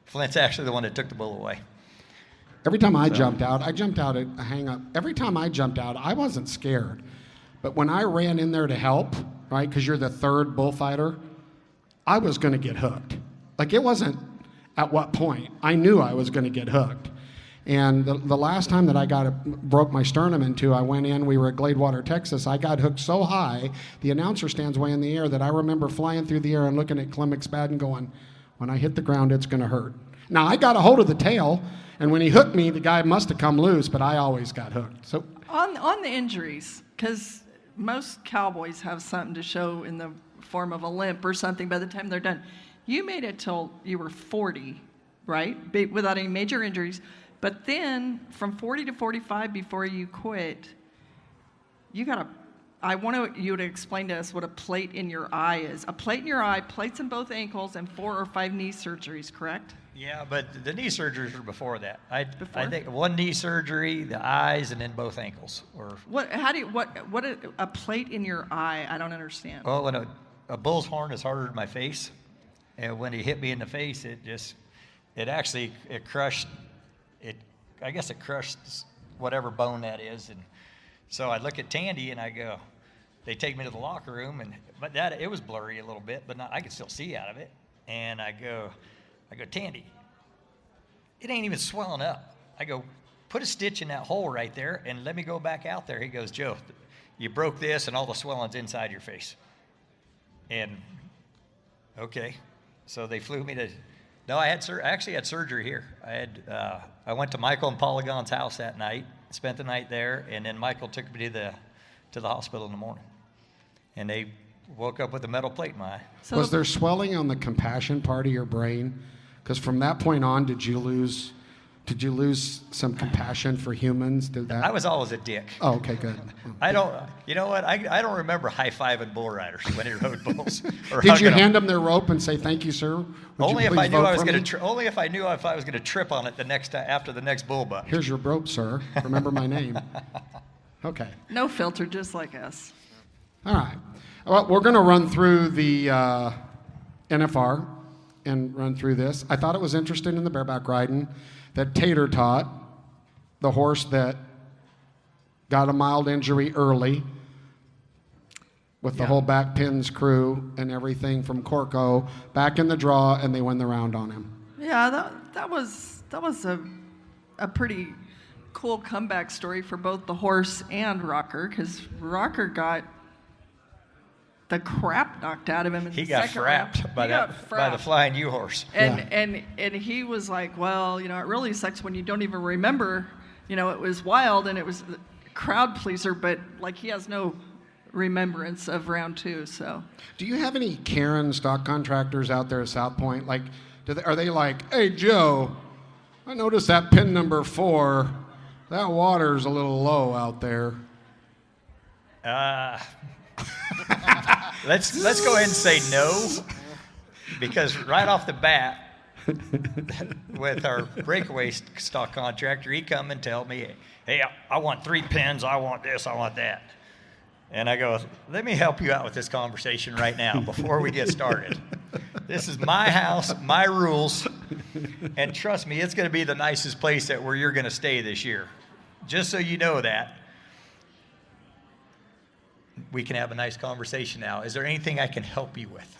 Flint's actually the one that took the bull away. Every time I jumped out at a hang-up. Every time I jumped out, I wasn't scared. But when I ran in there to help, right, because you're the third bullfighter, I was going to get hooked. It wasn't at what point. I knew I was going to get hooked. And the last time that I broke my sternum into, I went in, we were at Gladewater, Texas. I got hooked so high, the announcer stands way in the air, that I remember flying through the air and looking at Clem McSpadden going, when I hit the ground, it's going to hurt. Now, I got a hold of the tail, and when he hooked me, the guy must have come loose, but I always got hooked. So on the injuries, because most cowboys have something to show in the form of a limp or something by the time they're done. You made it till you were 40, right? Without any major injuries. But then from 40 to 45 before you quit, you got a I want you to explain to us what a plate in your eye is. A plate in your eye, plates in both ankles, and 4 or 5 knee surgeries, correct? Yeah, but the knee surgeries were before that. I Before? think one knee surgery, the eyes, and then both ankles. What a plate in your eye? I don't understand. Well, when a bull's horn is harder than my face, and when he hit me in the face, it crushed it. I guess it crushed whatever bone that is, and so I look at Tandy and I go. They take me to the locker room, but it was blurry a little bit, but I could still see out of it. And I go, Tandy, it ain't even swelling up. I go, put a stitch in that hole right there and let me go back out there. He goes, Joe, you broke this and all the swelling's inside your face. And okay, so they flew me to. No, I actually had surgery here. I went to Michael and Paula Gaughan's house that night, spent the night there, and then Michael took me to the hospital in the morning, and they woke up with a metal plate in my eye. So was there swelling on the compassion part of your brain? Because from that point on, did you lose some compassion for humans? I was always a dick. Oh, okay, good. You know what? I don't remember high-fiving bull riders when they rode bulls. Did you hand them their rope and say, "Thank you, sir"? Only if I knew I was going to trip on it after the next bull buck. Here's your rope, sir. Remember my name. Okay. No filter, just like us. All right. Well, we're going to run through the NFR and run through this. I thought it was interesting in the bareback riding that Tater taught, the horse that got a mild injury early with the whole back pins crew and everything from Corco, back in the draw, and they win the round on him. Yeah, that was a pretty cool comeback story for both the horse and Rocker, because Rocker got the crap knocked out of him in the second round. He got frapped by the Flying U horse. And he was like, well, it really sucks when you don't even remember, it was wild and it was a crowd pleaser, but like he has no remembrance of round 2. So, do you have any Karen stock contractors out there at South Point? Like, are they like, hey Joe, I noticed that pin number 4, that water's a little low out there. Let's go ahead and say no, because right off the bat, with our breakaway stock contractor, he come and tell me, hey, I want 3 pins, I want this, I want that. And I go, let me help you out with this conversation right now before we get started. This is my house, my rules, and trust me, it's going to be the nicest place where you're going to stay this year. Just so you know that. We can have a nice conversation now. Is there anything I can help you with?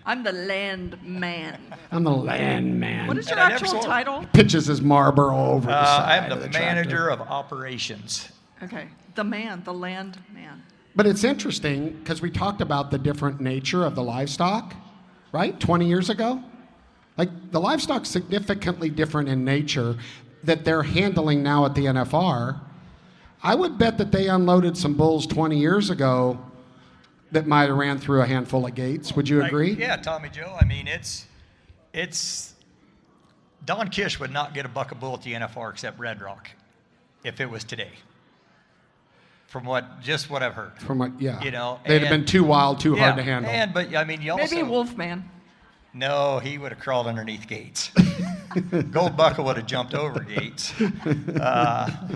I'm the land man. I'm the land man. What is your actual title? Pitches his Marlboro over the side. I'm the manager of operations. Okay, the land man. But it's interesting because we talked about the different nature of the livestock, right? 20 years ago. Like the livestock's significantly different in nature that they're handling now at the NFR. I would bet that they unloaded some bulls 20 years ago that might have ran through a handful of gates. Would you agree? Yeah, Tommy Joe. I mean, it's Don Kish would not get a buck of bull at the NFR except Red Rock if it was today. From what I've heard. From what, yeah. They'd have been too wild, too hard to handle. But I mean, you also maybe Wolfman. No, he would have crawled underneath gates. Gold Buckle would have jumped over gates. I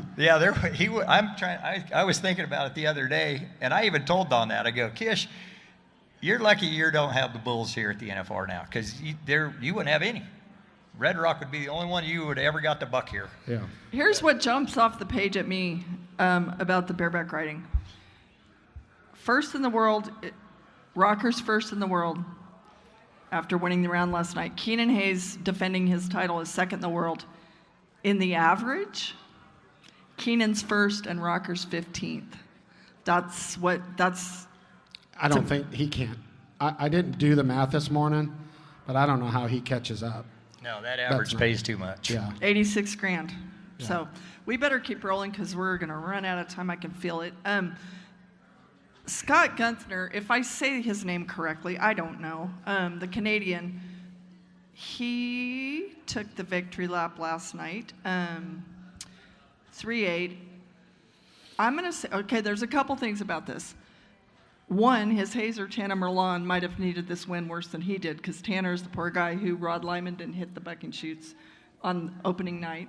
was thinking about it the other day, and I even told Don that. I go, Kish, you're lucky you don't have the bulls here at the NFR now, because you wouldn't have any. Red Rock would be the only one you would have ever got to buck here. Yeah. Here's what jumps off the page at me about the bareback riding. First in the world, Rocker's first in the world. After winning the round last night, Keenan Hayes defending his title is second in the world. In the average, Keenan's first and Rocker's 15th. I don't think he can. I didn't do the math this morning, but I don't know how he catches up. No, that average pays too much. Yeah. 86 grand. Yeah. So we better keep rolling because we're going to run out of time. I can feel it. Scott Gunther, if I say his name correctly, I don't know, the Canadian, he took the victory lap last night, 3-8. I'm going to say, okay, there's a couple things about this. one, his hazer, Tanner Merlon, might have needed this win worse than he did because Tanner's the poor guy who Rod Lyman didn't hit the bucking chutes on opening night.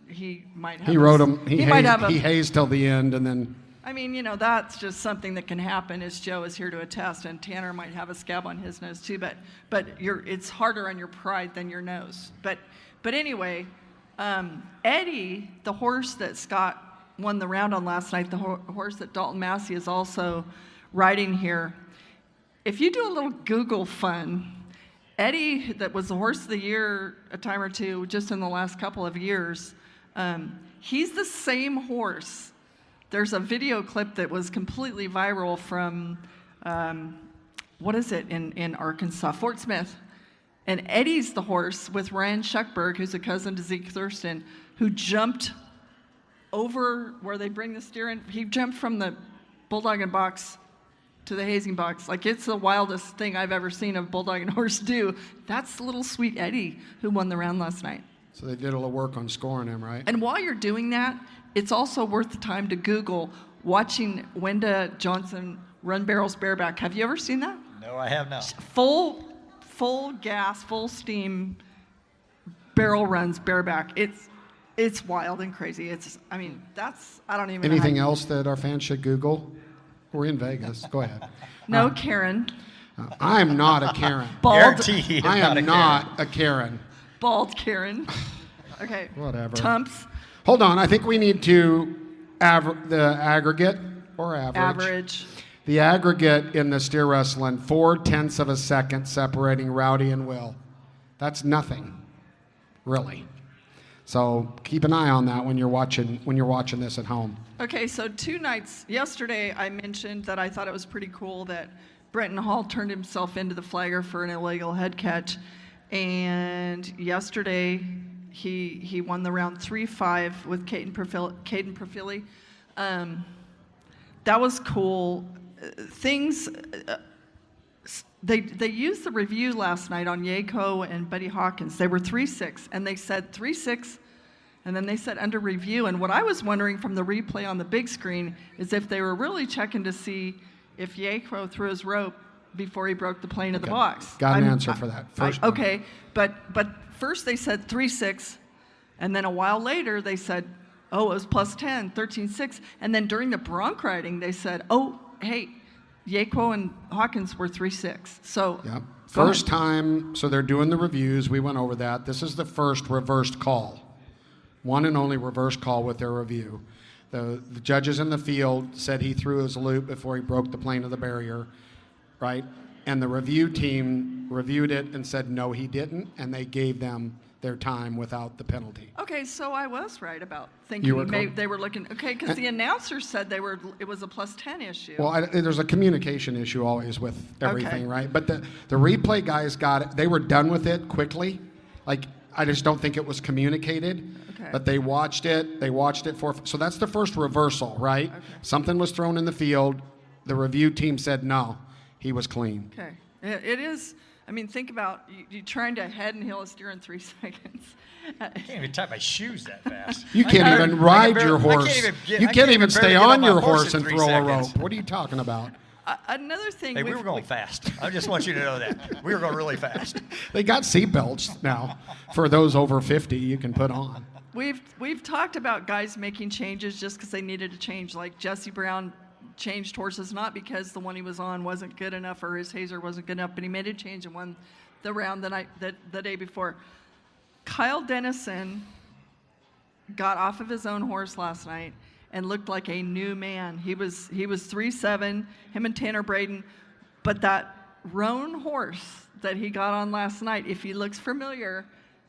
He might have. He rode him. He might have he hazed till the end, and then. I mean, that's just something that can happen, as Joe is here to attest, and Tanner might have a scab on his nose too. But it's harder on your pride than your nose. But anyway, Eddie, the horse that Scott won the round on last night, the horse that Dalton Massey is also riding here. If you do a little Google fun, Eddie, that was the horse of the year a time or two just in the last couple of years, he's the same horse. There's a video clip that was completely viral from, in Arkansas, Fort Smith. And Eddie's the horse with Ryan Schuckberg, who's a cousin to Zeke Thurston, who jumped over where they bring the steer in. He jumped from the bulldogging box to the hazing box. Like, it's the wildest thing I've ever seen a bulldogging horse do. That's little sweet Eddie who won the round last night. So they did a little work on scoring him, right? And while you're doing that, it's also worth the time to Google watching Wenda Johnson run barrels bareback. Have you ever seen that? No, I have not. Full gas, full steam barrel runs bareback. It's wild and crazy. I don't even know. Anything else that our fans should Google? We're in Vegas. Go ahead. No, Karen. I am not a Karen. Guaranteed I am not a Karen. Bald Karen. Okay. Whatever. Tumps. Hold on. I think we need to the aggregate or average. Average. The aggregate in the steer wrestling, 0.4 of a second separating Rowdy and Will. That's nothing, really. So keep an eye on that when you're watching this at home. Okay, so 2 nights. Yesterday, I mentioned that I thought it was pretty cool that Brenton Hall turned himself into the flagger for an illegal head catch, and yesterday he won the round 3-5 with Caden Perfili. That was cool. They used the review last night on Yako and Buddy Hawkins. They were 3-6, and they said 3-6, and then they said under review. And what I was wondering from the replay on the big screen is if they were really checking to see if Yako threw his rope before he broke the plane of the box. Got an answer for that. Okay, but first they said 3-6, and then a while later they said, oh, it was +10, 13-6, and then during the bronc riding they said, oh, hey, Yako and Hawkins were 3-6. So yep. First time, so they're doing the reviews. We went over that. This is the first reversed call. One and only reverse call with their review. The judges in the field said he threw his loop before he broke the plane of the barrier, right? And the review team reviewed it and said, no, he didn't, and they gave them their time without the penalty. Okay, so I was right about thinking they were looking. Okay, because the announcer said it was a +10 issue. Well, there's a communication issue always with everything, Okay. right? But the replay guys got it. They were done with it quickly. Like, I just don't think it was communicated. Okay. But they watched it. So that's the first reversal, right? Okay. Something was thrown in the field. The review team said no, he was clean. Okay, it is. I mean, think about you trying to head and heel a steer in 3 seconds. I can't even tie my shoes that fast. You can't even ride your horse. You can't even stay on your horse and throw a rope. What are you talking about? Another thing. Hey, we were going fast. I just want you to know that. We were going really fast. They got seatbelts now for those over 50 you can put on. We've talked about guys making changes just because they needed to change. Like Jesse Brown changed horses not because the one he was on wasn't good enough or his hazer wasn't good enough, but he made a change and won the round the day before. Kyle Dennison got off of his own horse last night and looked like a new man. He was 3-7, him and Tanner Braden, but that roan horse that he got on last night, if he looks familiar,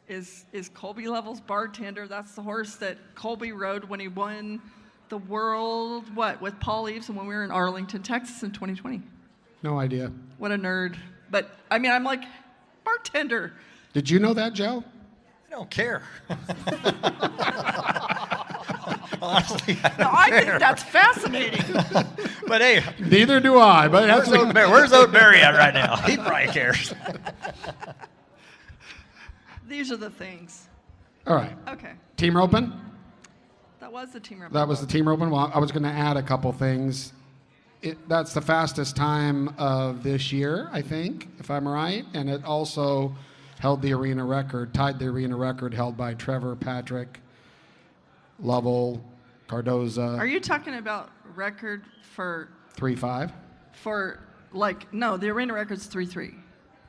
is Colby Level's Bartender. That's the horse that Colby rode when he won the world, with Paul Eves and when we were in Arlington, Texas in 2020. No idea. What a nerd. But, I mean, I'm like, Bartender. Did you know that, Joe? I don't care. Honestly, I think that's fascinating. But hey, neither do I. But where's Oat Barry at right now? He probably cares. These are the things. All right. Okay. Team roping? That was the team roping. That was the team roping. Well, I was going to add a couple things. That's the fastest time of this year, I think, if I'm right. And it also tied the arena record held by Trevor, Patrick, Lovell, Cardoza. Are you talking about record for 3.5? No, the arena record's 3.3.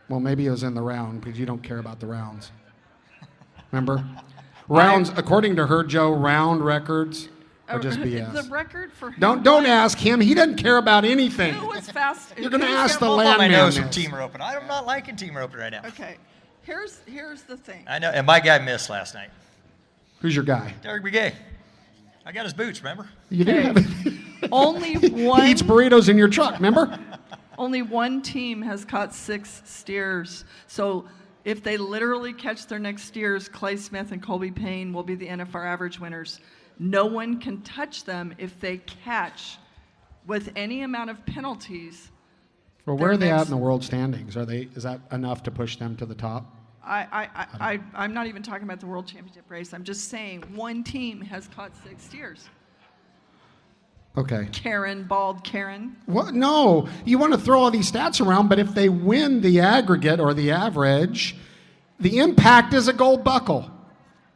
Well, maybe it was in the round because you don't care about the rounds. Remember? Rounds, according to her, Joe, round records are just BS. The record for Don't ask him. He doesn't care about anything. Who was fast? You're going to who's ask the got- My landman nose from this. team roping. I'm not liking team roping right now. Okay, here's the thing. I know, and my guy missed last night. Who's your guy? Derek Begay. I got his boots, remember? You do have Only He one. eats burritos in your truck, remember? Only one team has caught 6 steers. So if they literally catch their next steers, Clay Smith and Colby Payne will be the NFR average winners. No one can touch them if they catch with any amount of penalties. Well, where are they Their at in next- the world standings? Is that enough to push them to the top? I'm not even talking about the world championship race. I'm just saying one team has caught 6 steers. Okay. Bald Karen. What? No, you want to throw all these stats around, but if they win the aggregate or the average, the impact is a gold buckle.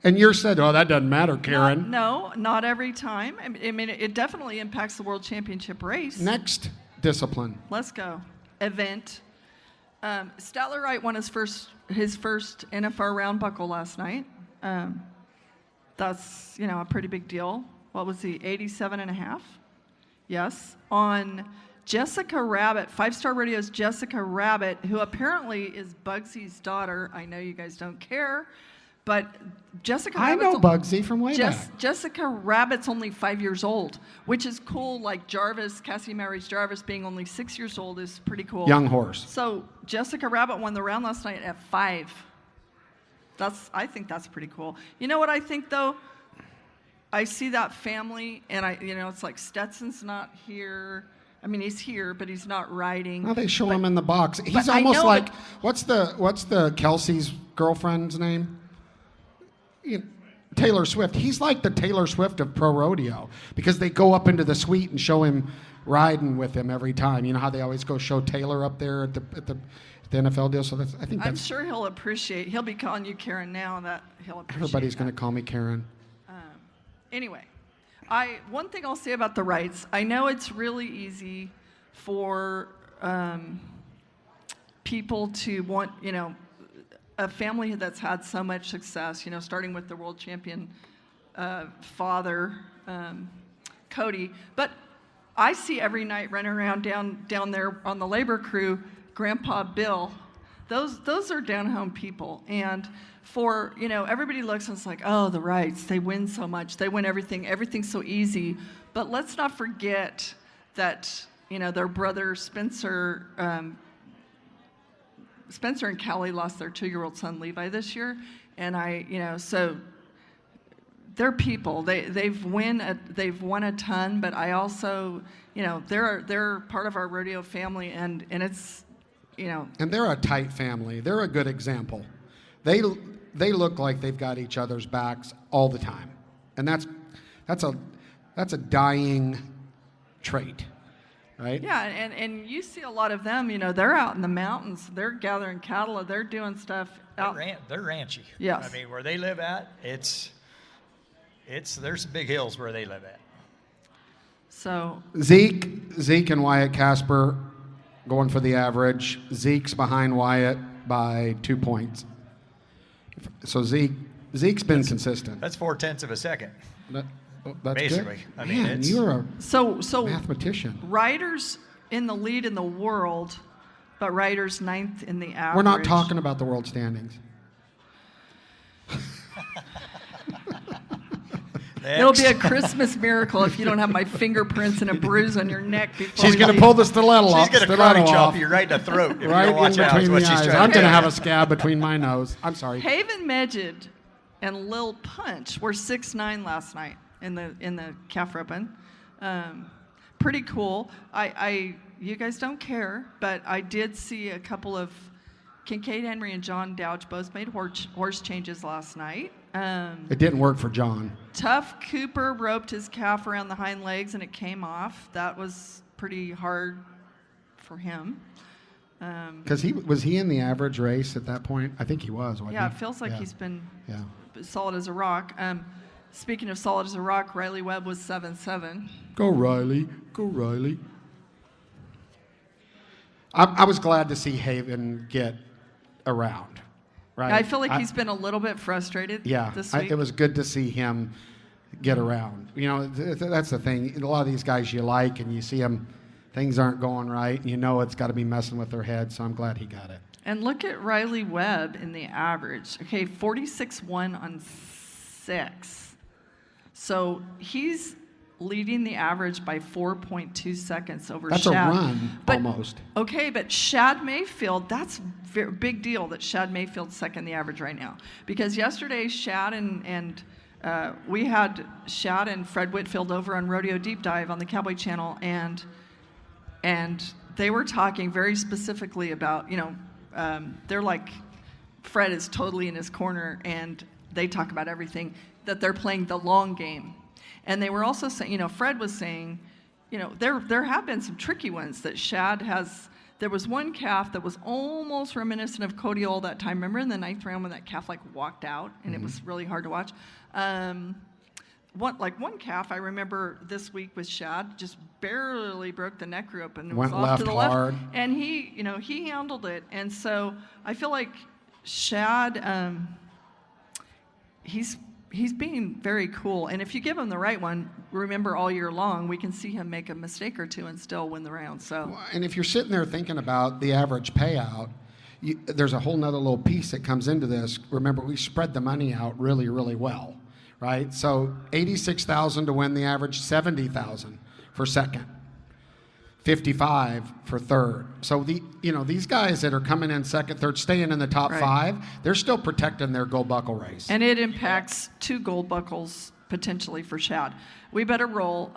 And you said, oh, that doesn't matter, Karen. No, not every time. I mean, it definitely impacts the world championship race. Next discipline. Let's go. Event. Statler Wright won his first NFR round buckle last night. That's, a pretty big deal. What was he, 87.5? Yes. On Jessica Rabbit, 5-Star Rodeo's Jessica Rabbit, who apparently is Bugsy's daughter. I know you guys don't care, but Jessica I Rabbit's know Bugsy from way back. Jessica Rabbit's only 5 years old, which is cool. Like Cassie Mary's Jarvis being only 6 years old is pretty cool. Young horse. So Jessica Rabbit won the round last night at 5. I think that's pretty cool. You know what I think though? I see that family, and it's like Stetson's not here. I mean, he's here, but he's not riding. Oh, they show him in the box. He's I almost know like that- what's the Kelsey's girlfriend's name? Taylor Swift. He's like the Taylor Swift of pro rodeo because they go up into the suite and show him riding with him every time. You know how they always go show Taylor up there at the NFL deal. So I think I'm that's sure he'll be calling you Karen now. That he'll appreciate. everybody's that. going to call me Karen. Anyway, one thing I'll say about the rights, I know it's really easy for people to want, a family that's had so much success, starting with the world champion father, Cody. But I see every night running around down there on the labor crew, Grandpa Bill. Those are down-home people. And for, everybody looks and it's like, oh, the rights, they win so much. They win everything. Everything's so easy. But let's not forget that, their brother Spencer and Callie lost their 2-year-old son Levi this year. And so they're people. They've won a ton, but I also, they're part of our rodeo family, and it's, And they're a tight family. They're a good example. They look like they've got each other's backs all the time, and that's a dying trait, right? Yeah, and you see a lot of them. They're out in the mountains. They're gathering cattle. They're doing stuff out. They're ranchy. Yes. I mean, where they live at, there's some big hills where they live at. So Zeke and Wyatt Casper going for the average. Zeke's behind Wyatt by 2 points. So Zeke's been consistent. That's 0.4 of a second. That's basically. good. I mean, Man, you're a so mathematician. riders in the lead in the world, but riders 9th in the average. We're not talking about the world standings. It'll be a Christmas miracle if you don't have my fingerprints and a bruise on your neck before She's going to pull the stiletto She's off. going to karate chop you right in the throat if Right you don't watch in out. Is between what the she's eyes. trying I'm to going to do. have a scab between my nose. I'm sorry. Haven Medjid and Lil Punch were 6'9" last night in the calf roping. Pretty cool. You guys don't care, but I did see a couple of Kincaid Henry and John Dowdge both made horse changes last night. It didn't work for John. Tough Cooper roped his calf around the hind legs and it came off. That was pretty hard for him. Because was he in the average race at that point? I think he was, wasn't Yeah, he? it feels like Yeah. he's been Yeah. solid as a rock. Speaking of solid as a rock, Riley Webb was 7-7. Go Riley. Go Riley. I was glad to see Haven get around. Right? I feel like he's been a little bit frustrated this week. It was good to see him get around. You know, that's the thing. A lot of these guys you like, and you see them, things aren't going right, and you know it's got to be messing with their head, so I'm glad he got it. And look at Riley Webb in the average. Okay, 46.1 on 6. So he's leading the average by 4.2 seconds over That's Shad. a run, almost. Okay, but Shad Mayfield, that's a big deal that Shad Mayfield's second the average right now. Because yesterday, Shad and we had Shad and Fred Whitfield over on Rodeo Deep Dive on the Cowboy Channel, and they were talking very specifically about, they're like, Fred is totally in his corner, and they talk about everything, that they're playing the long game. And they were also saying, Fred was saying, there have been some tricky ones that Shad has. There was one calf that was almost reminiscent of Cody Old that time. Remember in the 9th round when that calf walked out, and it was really hard to watch. One calf I remember this week with Shad just barely broke the neck rope and Went was off to the left. hard. And he handled it. And so I feel like Shad, he's being very cool. And if you give him the right one, remember all year long, we can see him make a mistake or two and still win the round. So. And if you're sitting there thinking about the average payout, there's a whole nother little piece that comes into this. Remember, we spread the money out really, really well, right? So $86,000 to win the average, $70,000 for second, $55,000 for third. So these guys that are coming in second, third, staying in the top 5, they're still protecting their gold buckle race. And it impacts 2 gold buckles potentially for Shad. We better roll.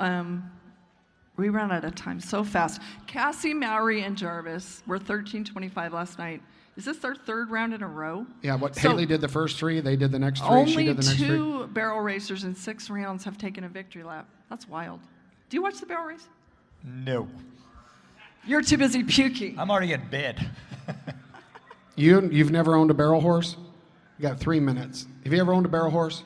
We ran out of time so fast. Cassie, Mowry, and Jarvis were 13-25 last night. Is this their 3rd round in a row? Yeah, Haley did the first 3, they did the next 3, only she did the next 3. 2 barrel racers in 6 rounds have taken a victory lap. That's wild. Do you watch the barrel race? No. You're too busy puking. I'm already in bed. You've never owned a barrel horse? You got 3 minutes. Have you ever owned a barrel horse?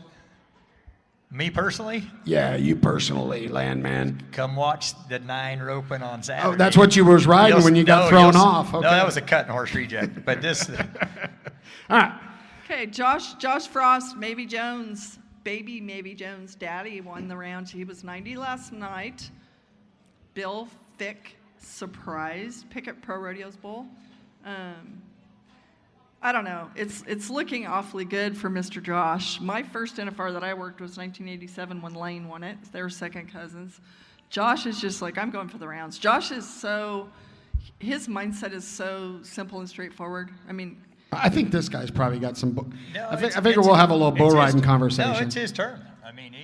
Me personally? Yeah, you personally, landman. Come watch the 9 roping on Saturday. Oh, that's what you was riding when you got thrown off. Okay. No, that was a cutting horse reject. But this. All right. Okay, Josh Frost, Maybe Jones, baby Maybe Jones, daddy won the round. He was 90 last night. Bill Fick surprised Pickett Pro Rodeo's Bowl. I don't know. It's looking awfully good for Mr. Josh. My first NFR that I worked was 1987 when Lane won it. They were second cousins. Josh is just like, I'm going for the rounds. Josh is his mindset is so simple and straightforward. I mean, I think this guy's probably got some. No, I figure we'll have a little bull riding conversation. No, it's his turn. I mean,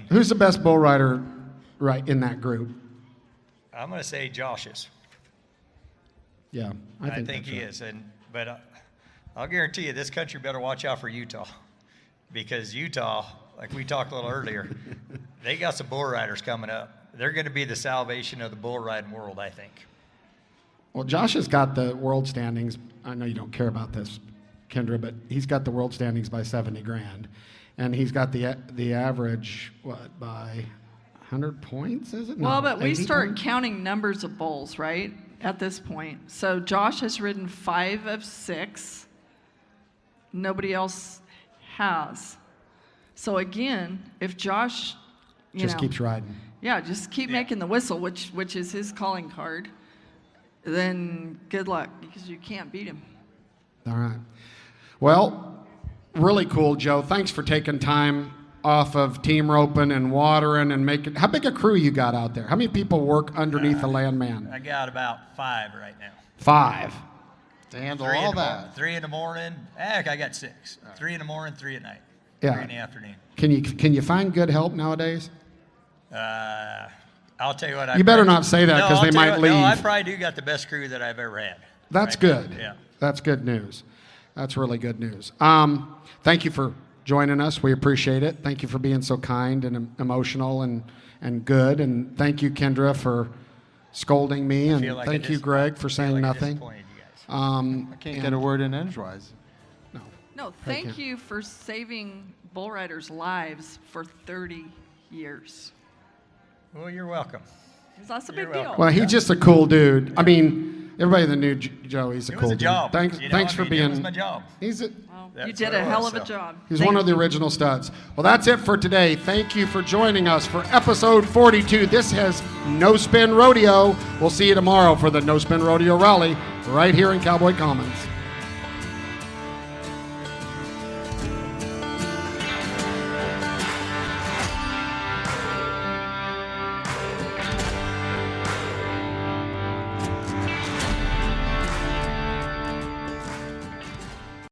Who's the best bull rider right in that group? I'm going to say Josh is. Yeah, I think he is. But I'll guarantee you, this country better watch out for Utah, because Utah, like we talked a little earlier, they got some bull riders coming up. They're going to be the salvation of the bull riding world, I think. Well, Josh has got the world standings. I know you don't care about this, Kendra, but he's got the world standings by $70,000, and he's got the average by 100 points? Is it? No, well, but we start points? counting numbers of bulls, right? At this point, so Josh has ridden 5 of 6. Nobody else has. So again, if Josh, just keeps riding. Yeah, just keep making the whistle, which is his calling card. Then good luck, because you can't beat him. All right. Well, really cool, Joe. Thanks for taking time off of team roping and watering and making. How big a crew you got out there? How many people work underneath the landman? I got about 5 right now. 5. To handle all that. 3 in the morning. Heck, I got 6. 3 in the morning, 3 at night. Yeah. 3 in the afternoon. Can you find good help nowadays? I'll tell you what. You better not say that, because they might leave. No, I probably do got the best crew that I've ever had. That's right good. now. Yeah. That's good news. That's really good news. Thank you for joining us. We appreciate it. Thank you for being so kind and emotional and good. And thank you, Kendra, for scolding me, and feel like thank you, Greg, for saying nothing. disappointed you guys. I can't get a word in edgewise. No, thank you for saving bull riders' lives for 30 years. Well, you're welcome. 'Cause that's a You're big deal. welcome. Well, he's just a cool dude. I mean, everybody that knew Joe, he's a It cool was a job. dude. you know? Thanks I for mean, being. It was my job. He's a, Well, That's you did what a it hell was, of a so. job. He's Thank one of the you. original studs. Well, that's it for today. Thank you for joining us for episode 42. This has No Spin Rodeo. We'll see you tomorrow for the No Spin Rodeo Rally right here in Cowboy Commons.